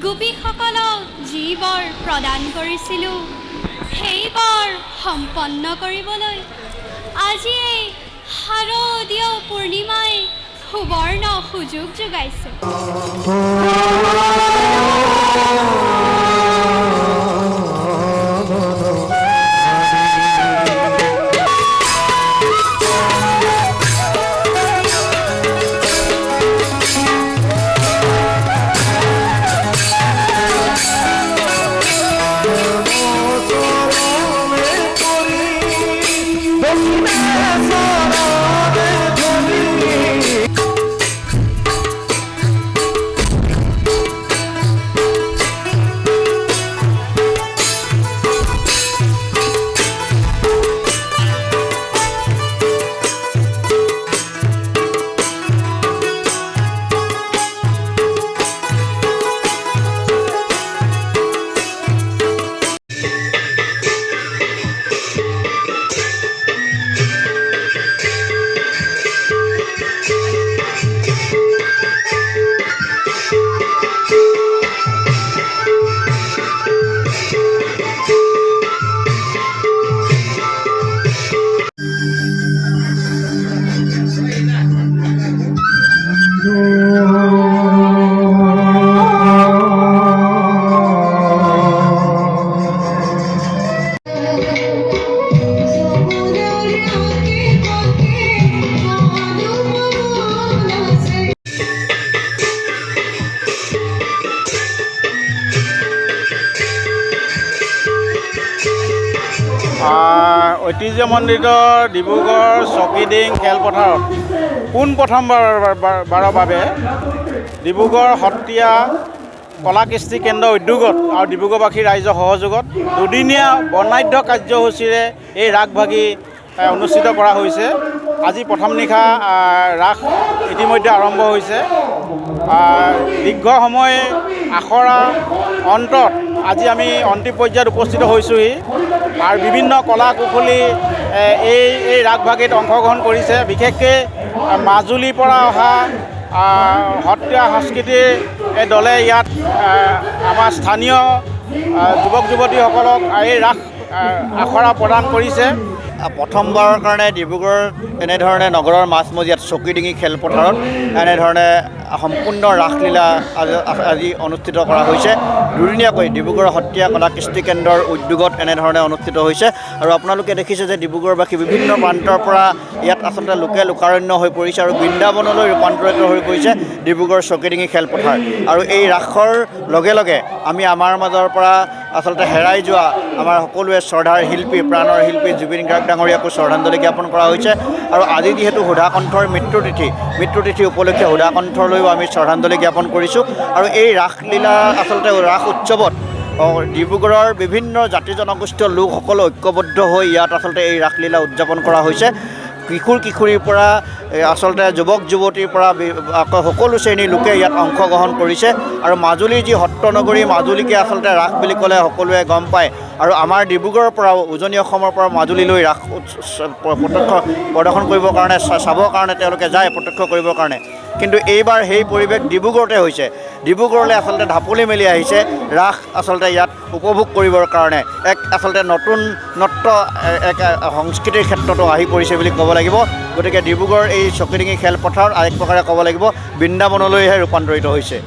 গোপীসকলক যি বৰ প্ৰদান কৰিছিলোঁ সেই বৰ সম্পন্ন কৰিবলৈ আজি এই শাৰদীয় পূৰ্ণিমাই সুবৰ্ণ সুযোগ যোগাইছে। ঐতিহ্যমণ্ডিত ডিব্ৰুগড় চকিডিং খেলপথাৰত পোনপ্ৰথমবাৰৰ বাবে ডিব্ৰুগড় সত্ৰীয়া কলা কৃষ্টি কেন্দ্ৰ উদ্যোগত আৰু ডিব্ৰুগড়বাসী ৰাইজৰ সহযোগত দুদিনীয়া বৰ্ণাঢ্য কাৰ্যসূচীৰে এই ৰাসভাগী অনুষ্ঠিত কৰা হৈছে। আজি প্ৰথম নিশা ৰাস ইতিমধ্যে আৰম্ভ হৈছে। দীৰ্ঘ সময় আখৰা অন্তত আজি আমি অন্তিম পৰ্যায়ত উপস্থিত হৈছোঁহি আৰু বিভিন্ন কলা কুশলী এই ৰাসভাগীত অংশগ্ৰহণ কৰিছে। বিশেষকৈ মাজুলীৰ পৰা অহা সত্ৰীয়া সংস্কৃতিৰ দলে ইয়াত আমাৰ স্থানীয় যুৱক যুৱতীসকলক এই ৰাস আখৰা প্ৰদান কৰিছে। প্ৰথমবাৰৰ কাৰণে ডিব্ৰুগড় এনেধৰণে নগৰৰ মাজমজিয়াত চকিডিঙি খেলপথাৰত এনেধৰণে সম্পূৰ্ণ ৰাসলীলা আজি অনুষ্ঠিত কৰা হৈছে। দুদিনীয়াকৈ ডিব্ৰুগড় সত্ৰীয়া কলা কৃষ্টি কেন্দ্ৰৰ উদ্যোগত এনেধৰণে অনুষ্ঠিত হৈছে। আৰু আপোনালোকে দেখিছে যে ডিব্ৰুগড়বাসী বিভিন্ন প্ৰান্তৰ পৰা ইয়াত আচলতে লোকে লোকাৰণ্য হৈ পৰিছে আৰু বৃন্দাবনলৈ ৰূপান্তৰিত হৈ পৰিছে ডিব্ৰুগড় চকিডিঙি খেলপথাৰ। আৰু এই ৰাসৰ লগে লগে আমি আমাৰ মাজৰ পৰা আচলতে হেৰাই যোৱা আমাৰ সকলোৱে শ্ৰদ্ধাৰ শিল্পী প্ৰাণৰ শিল্পী জুবিন গাৰ্গ ডাঙৰীয়াকো শ্ৰদ্ধাঞ্জলি জ্ঞাপন কৰা হৈছে। আৰু আজি যিহেতু সুধাকণ্ঠৰ মৃত্যুতিথি উপলক্ষে সুধাকণ্ঠলৈও আমি শ্ৰদ্ধাঞ্জলি জ্ঞাপন কৰিছোঁ। আৰু এই ৰাসলীলা আচলতে ৰাস উৎসৱত ডিব্ৰুগড়ৰ বিভিন্ন জাতি জনগোষ্ঠীয় লোকসকল ঐক্যবদ্ধ হৈ ইয়াত আচলতে এই ৰাসলীলা উদযাপন কৰা হৈছে। কিশোৰীৰ পৰা আচলতে যুৱক যুৱতীৰ পৰা সকলো শ্ৰেণীৰ লোকে ইয়াত অংশগ্ৰহণ কৰিছে। আৰু মাজুলীৰ যি সত্ৰনগৰী মাজুলীকে আচলতে ৰাস বুলি ক'লে সকলোৱে গম পায়। আৰু আমাৰ ডিব্ৰুগড়ৰ পৰাও উজনি অসমৰ পৰা মাজুলীলৈ ৰাস প্ৰত্যক্ষ প্ৰদৰ্শন কৰিবৰ কাৰণে চাবৰ কাৰণে তেওঁলোকে যায় প্ৰত্যক্ষ কৰিবৰ কাৰণে। কিন্তু এইবাৰ সেই পৰিৱেশ ডিব্ৰুগড়তে হৈছে। ডিব্ৰুগড়লৈ আচলতে ঢাপলি মেলি আহিছে ৰাস আচলতে ইয়াত উপভোগ কৰিবৰ কাৰণে। এক আচলতে নতুন এক সংস্কৃতিৰ ক্ষেত্ৰতো আহি পৰিছে বুলি ক'ব লাগিব। গতিকে ডিব্ৰুগড় এই চকিডিঙি খেলপথাৰত আন এক প্ৰকাৰে ক'ব লাগিব বৃন্দাবনলৈহে ৰূপান্তৰিত হৈছে।